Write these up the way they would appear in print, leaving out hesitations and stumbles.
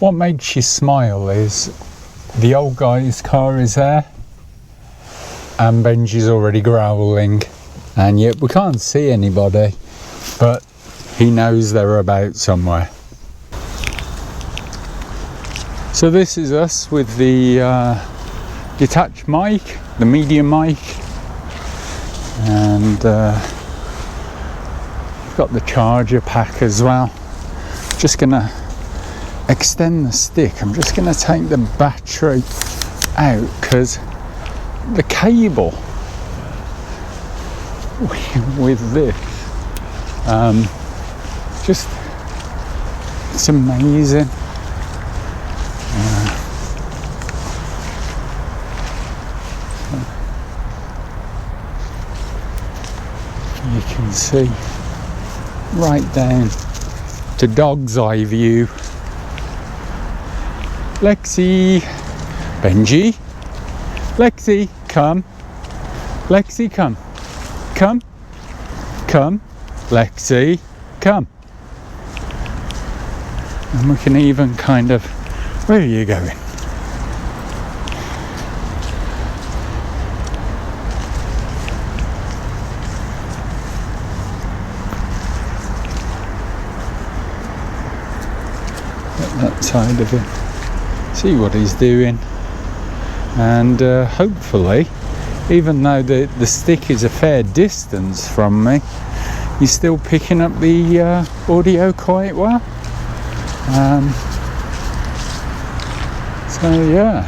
What makes you smile is the old guy's car is there and Benji's already growling, and yet we can't see anybody, but he knows they're about somewhere. So this is us with the detached mic, the medium mic, and we've got the charger pack as well. Just gonna extend the stick. I'm just gonna take the battery out because the cable with this just, it's amazing. You can see right down to dog's eye view. Lexi, Benji, Lexi, come, Lexi, come, come, come, Lexi, come. And we can even kind of, where are you going? That side of it, see what he's doing, and hopefully, even though the stick is a fair distance from me, he's still picking up the audio quite well. So yeah,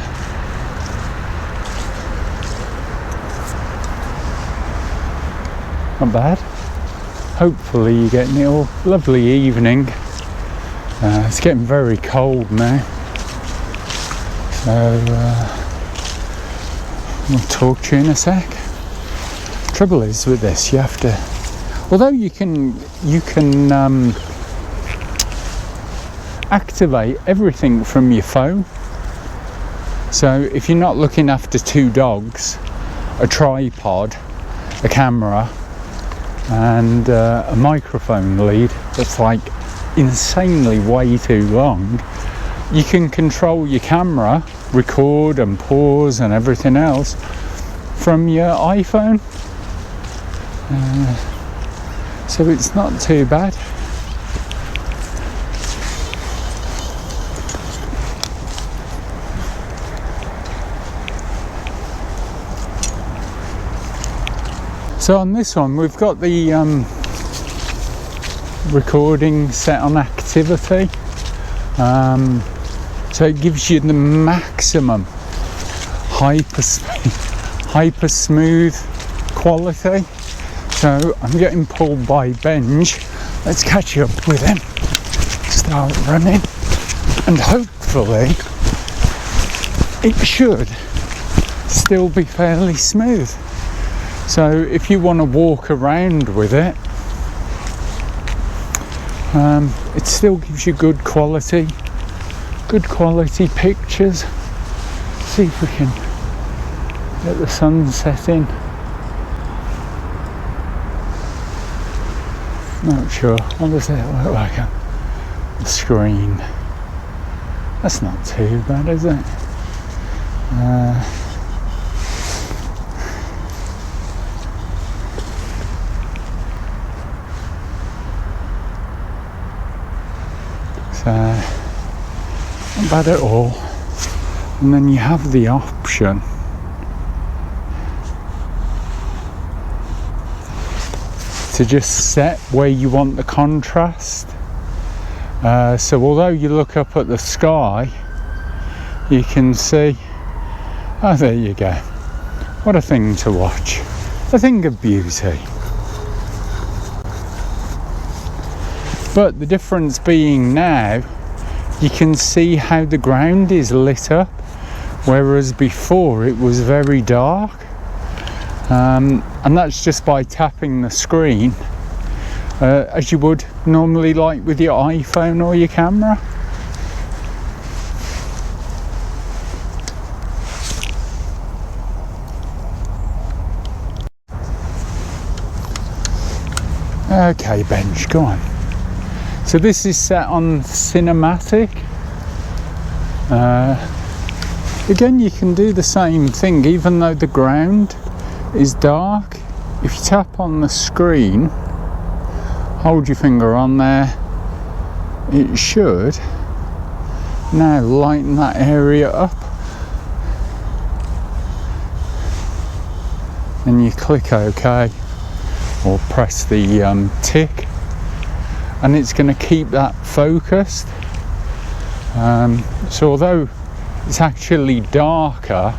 not bad. Hopefully you're getting it all. Lovely evening. It's getting very cold now, so we'll talk to you in a sec. Trouble is with this, you have to, although you can activate everything from your phone. So if you're not looking after two dogs, a tripod, a camera, and a microphone lead that's like insanely way too long, you can control your camera, record and pause and everything else from your iPhone, so it's not too bad. So on this one we've got the recording set on activity, so it gives you the maximum hyper smooth quality. So I'm getting pulled by Benj. Let's catch up with him, start running, and hopefully it should still be fairly smooth. So if you want to walk around with it, it still gives you good quality pictures. See if we can get the sun setting. Not sure. What does it look like on the screen? That's not too bad, is it? Not bad at all. And then you have the option to just set where you want the contrast. So although you look up at the sky, you can see, oh, there you go. What a thing to watch. A thing of beauty. But the difference being now, you can see how the ground is lit up, whereas before it was very dark. And that's just by tapping the screen, as you would normally like with your iPhone or your camera. Okay, Benj, go on. So this is set on cinematic, Again, you can do the same thing, even though the ground is dark. If you tap on the screen, hold your finger on there, it should now lighten that area up. And you click OK or press the tick, and it's going to keep that focused. So although it's actually darker,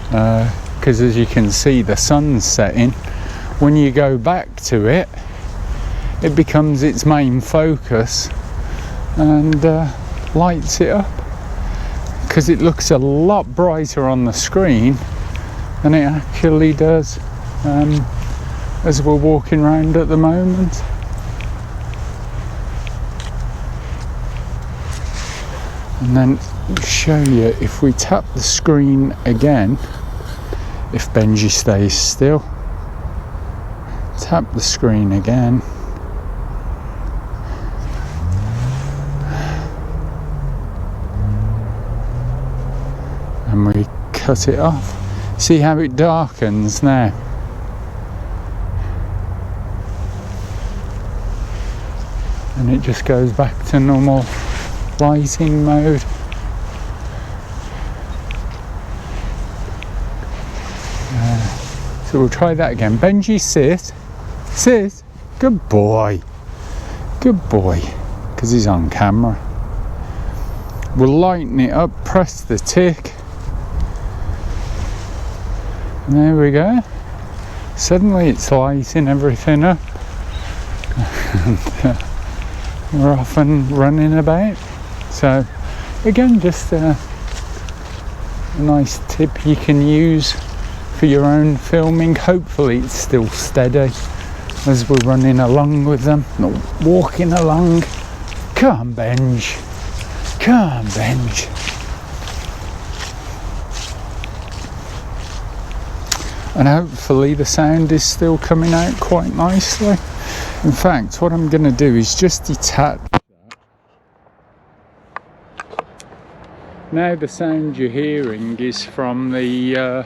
because as you can see the sun's setting, when you go back to it, it becomes its main focus and lights it up, because it looks a lot brighter on the screen than it actually does as we're walking around at the moment. And then show you, if we tap the screen again, if Benji stays still, tap the screen again, and we cut it off. See how it darkens now? And it just goes back to normal lighting mode. So we'll try that again. Benji, sit. Sit. Good boy. Good boy. Because he's on camera. We'll lighten it up, press the tick. And there we go. Suddenly it's lighting everything up. And we're off and running about. So again, just a nice tip you can use for your own filming. Hopefully it's still steady as we're running along with them, not walking along. Come on, Benj. Come on, Benj. And hopefully the sound is still coming out quite nicely. In fact, what I'm going to do is just detach that. Now the sound you're hearing is from the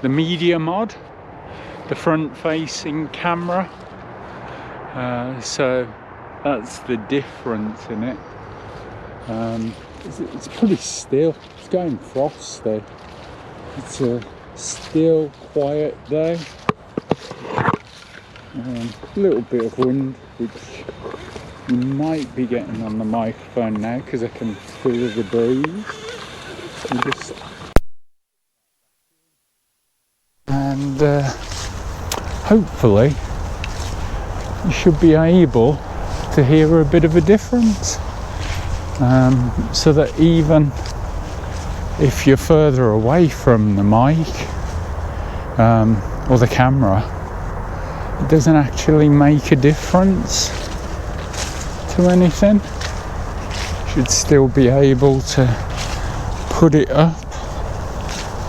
Media Mod, the front-facing camera. So that's the difference in it. It's pretty still. It's going frosty. It's a still, quiet day. A little bit of wind, which you might be getting on the microphone now because I can feel the breeze. And hopefully you should be able to hear a bit of a difference, so that even if you're further away from the mic or the camera, it doesn't actually make a difference to anything. Should still be able to put it up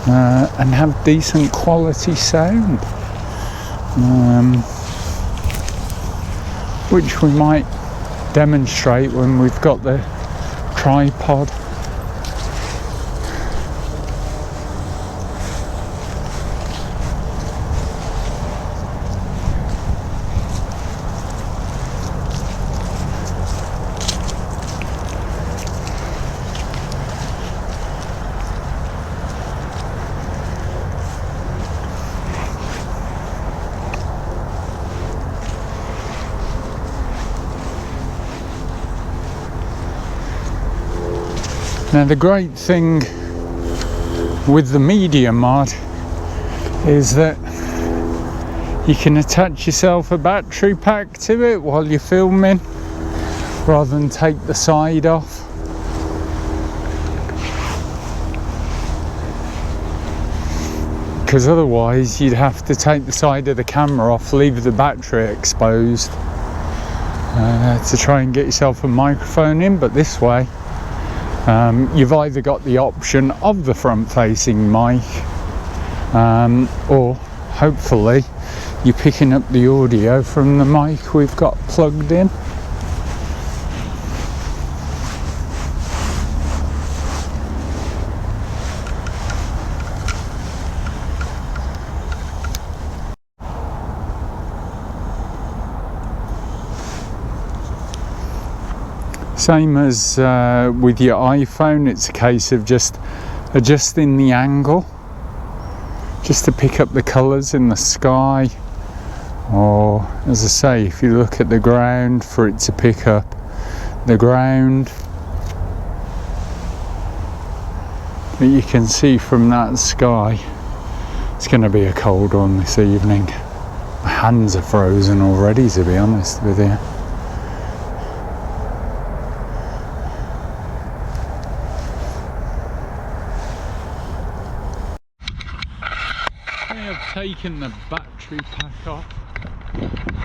and have decent quality sound, which we might demonstrate when we've got the tripod. Now the great thing with the Media Mod is that you can attach yourself a battery pack to it while you're filming, rather than take the side off. Because otherwise you'd have to take the side of the camera off, leave the battery exposed to try and get yourself a microphone in. But this way you've either got the option of the front-facing mic, or hopefully you're picking up the audio from the mic we've got plugged in. Same as with your iPhone, it's a case of just adjusting the angle just to pick up the colours in the sky, or as I say, if you look at the ground, for it to pick up the ground. But you can see from that sky it's going to be a cold one this evening. My hands are frozen already, to be honest with you. I have taken the battery pack off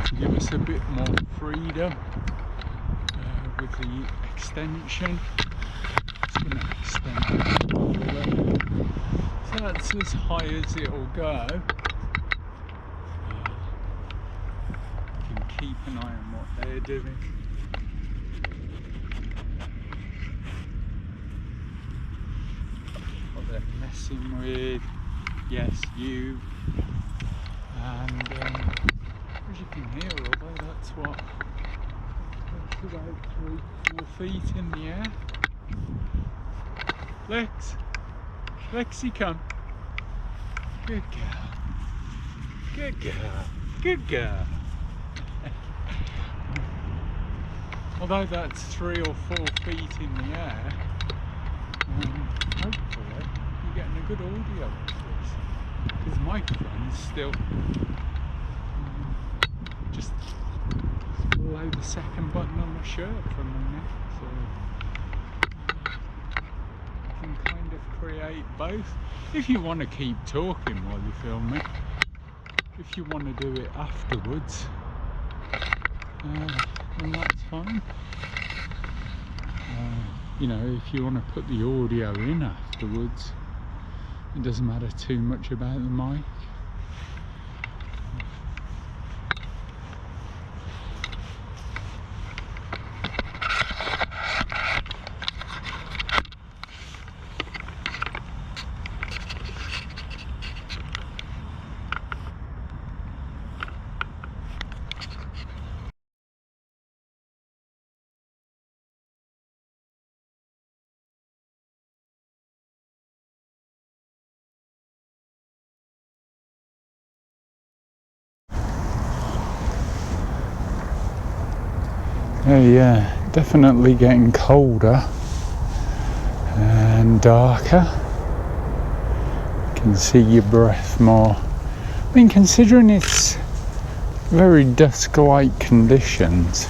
to give us a bit more freedom with the extension. It's going to extend it all the way. So that's as high as it'll go. You can keep an eye on what they're doing. What they're messing with. Yes, you. And as you can hear, although that's what, that's about 3-4 feet in the air. Lexi, come. Good girl. Good girl. Good girl. Although that's 3 or 4 feet in the air, hopefully you're getting a good audio of this. Because the microphone's still just below the second button on my shirt from my neck, so I can kind of create both. If you want to keep talking while you film it, if you want to do it afterwards, then that's fine. You know, if you want to put the audio in afterwards, it doesn't matter too much about the mic. Yeah, definitely getting colder and darker. You can see your breath more. I mean, considering it's very dusk-like conditions,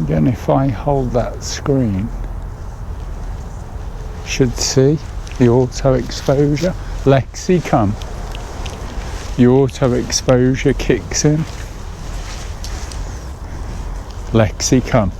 again, if I hold that screen, you should see the auto exposure. Lexi, come. The auto exposure kicks in. Lexi, come.